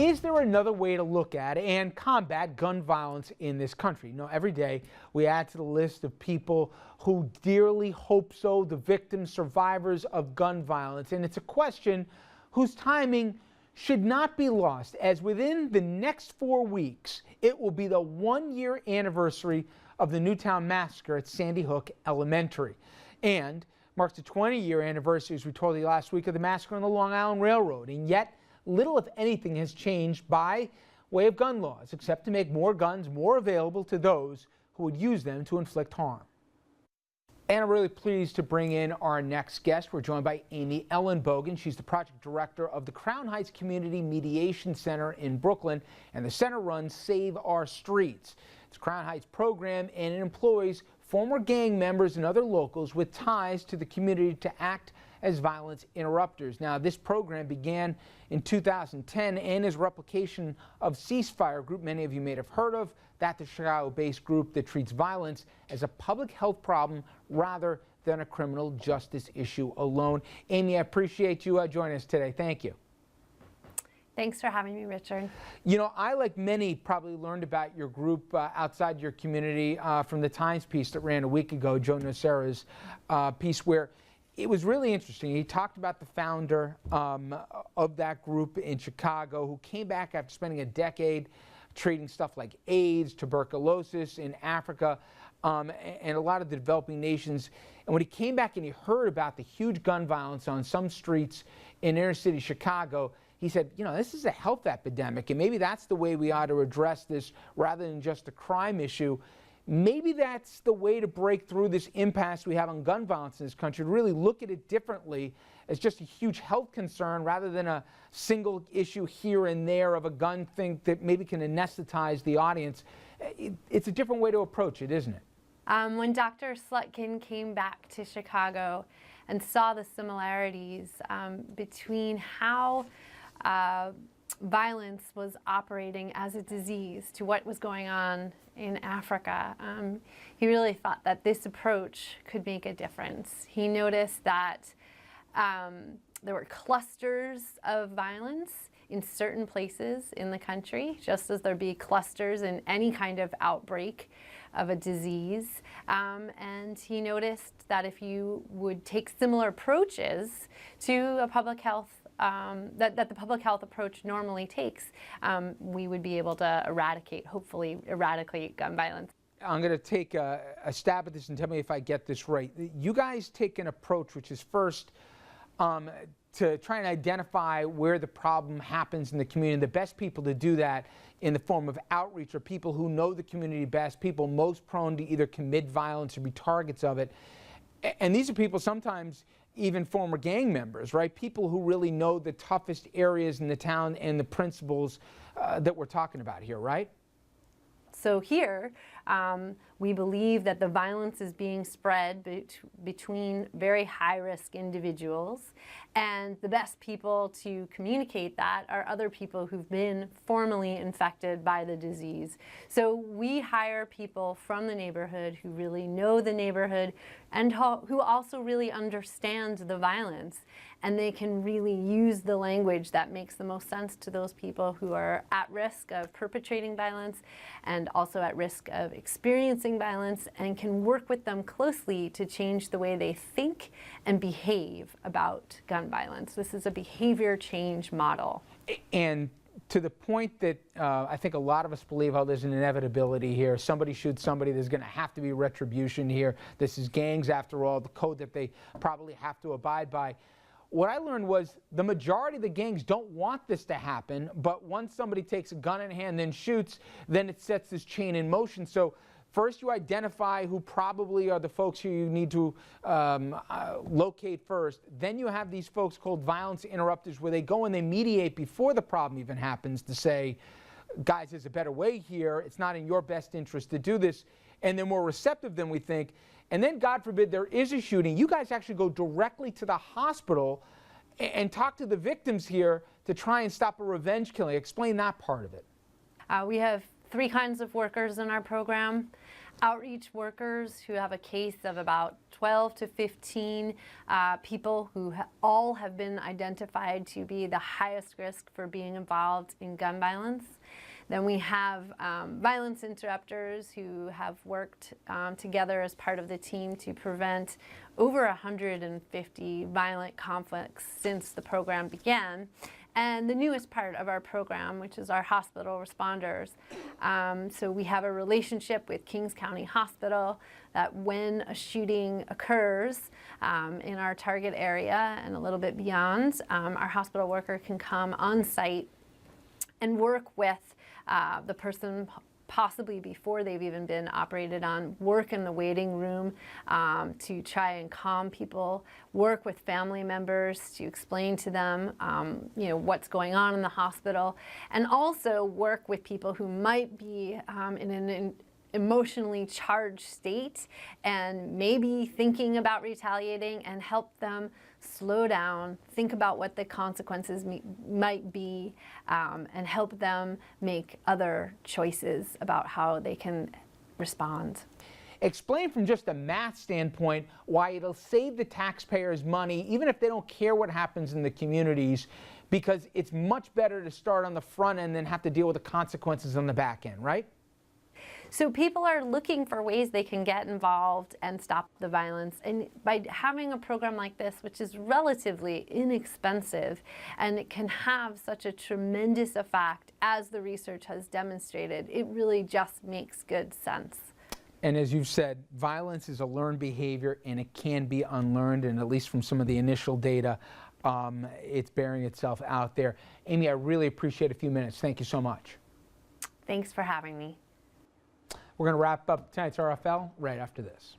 Is there another way to look at and combat gun violence in this country? You know, every day we add to the list of people who dearly hope so, the victims, survivors of gun violence. And it's a question whose timing should not be lost, as within the next 4 weeks, it will be the 1-year anniversary of the Newtown massacre at Sandy Hook Elementary. And marks the 20-year anniversary, as we told you last week, of the massacre on the Long Island Railroad. And yet, little, if anything, has changed by way of gun laws, except to make more guns more available to those who would use them to inflict harm. And I'm really pleased to bring in our next guest. We're joined by Amy Ellenbogen. She's the project director of the Crown Heights Community Mediation Center in Brooklyn, and the center runs Save Our Streets. It's a Crown Heights program, and it employs former gang members and other locals with ties to the community to act as violence interrupters. Now, this program began in 2010 and is a replication of Ceasefire Group, many of you may have heard of, that the Chicago-based group that treats violence as a public health problem rather than a criminal justice issue alone. Amy, I appreciate you joining us today. Thank you. Thanks for having me, Richard. You know, I, like many, probably learned about your group outside your community from the Times piece that ran a week ago, Joe Nocera's piece, where it was really interesting. He talked about the founder of that group in Chicago, who came back after spending a decade treating stuff like AIDS, tuberculosis in Africa, and a lot of the developing nations. And when he came back and he heard about the huge gun violence on some streets in inner city Chicago, he said, you know, this is a health epidemic, and maybe that's the way we ought to address this rather than just a crime issue. Maybe that's the way to break through this impasse we have on gun violence in this country, to really look at it differently as just a huge health concern rather than a single issue here and there of a gun thing that maybe can anesthetize the audience. It's a different way to approach it, isn't it? When Dr. Slutkin came back to Chicago and saw the similarities between how violence was operating as a disease to what was going on in Africa, he really thought that this approach could make a difference. He noticed that there were clusters of violence in certain places in the country, just as there'd be clusters in any kind of outbreak of a disease. And he noticed that if you would take similar approaches to a public health that the public health approach normally takes, we would be able to hopefully eradicate gun violence. I'm going to take a stab at this and tell me if I get this right. You guys take an approach which is first to try and identify where the problem happens in the community. And the best people to do that in the form of outreach are people who know the community best, people most prone to either commit violence or be targets of it. And these are people sometimes even former gang members, right? People who really know the toughest areas in the town and the principles that we're talking about here, right? So here, we believe that the violence is being spread between very high-risk individuals, and the best people to communicate that are other people who've been formally infected by the disease. So we hire people from the neighborhood who really know the neighborhood and who also really understand the violence, and they can really use the language that makes the most sense to those people who are at risk of perpetrating violence and also at risk of experiencing violence, and can work with them closely to change the way they think and behave about gun violence. This is a behavior change model. And to the point that I think a lot of us believe, oh, there's an inevitability here. Somebody shoots somebody, there's going to have to be retribution here. This is gangs, after all, the code that they probably have to abide by. What I learned was the majority of the gangs don't want this to happen, but once somebody takes a gun in hand and then shoots, then it sets this chain in motion. So first you identify who probably are the folks who you need to locate first. Then you have these folks called violence interrupters, where they go and they mediate before the problem even happens to say, guys, there's a better way here. It's not in your best interest to do this. And they're more receptive than we think. And then, God forbid, there is a shooting. You guys actually go directly to the hospital and talk to the victims here to try and stop a revenge killing. Explain that part of it. We have 3 kinds of workers in our program. outreach workers who have a case of about 12 to 15 people who all have been identified to be the highest risk for being involved in gun violence. Then we have violence interrupters who have worked together as part of the team to prevent over 150 violent conflicts since the program began. And the newest part of our program, which is our hospital responders. So we have a relationship with Kings County Hospital that when a shooting occurs in our target area and a little bit beyond, our hospital worker can come on site and work with the person possibly before they've even been operated on, work in the waiting room to try and calm people, work with family members to explain to them what's going on in the hospital, and also work with people who might be in an emotionally charged state and maybe thinking about retaliating, and help them slow down, think about what the consequences might be, and help them make other choices about how they can respond. Explain from just a math standpoint why it'll save the taxpayers money, even if they don't care what happens in the communities, because it's much better to start on the front end than have to deal with the consequences on the back end, right? So people are looking for ways they can get involved and stop the violence. And by having a program like this, which is relatively inexpensive, and it can have such a tremendous effect, as the research has demonstrated, it really just makes good sense. And as you've said, violence is a learned behavior, and it can be unlearned, and at least from some of the initial data, it's bearing itself out there. Amy, I really appreciate a few minutes. Thank you so much. Thanks for having me. We're going to wrap up tonight's RFL right after this.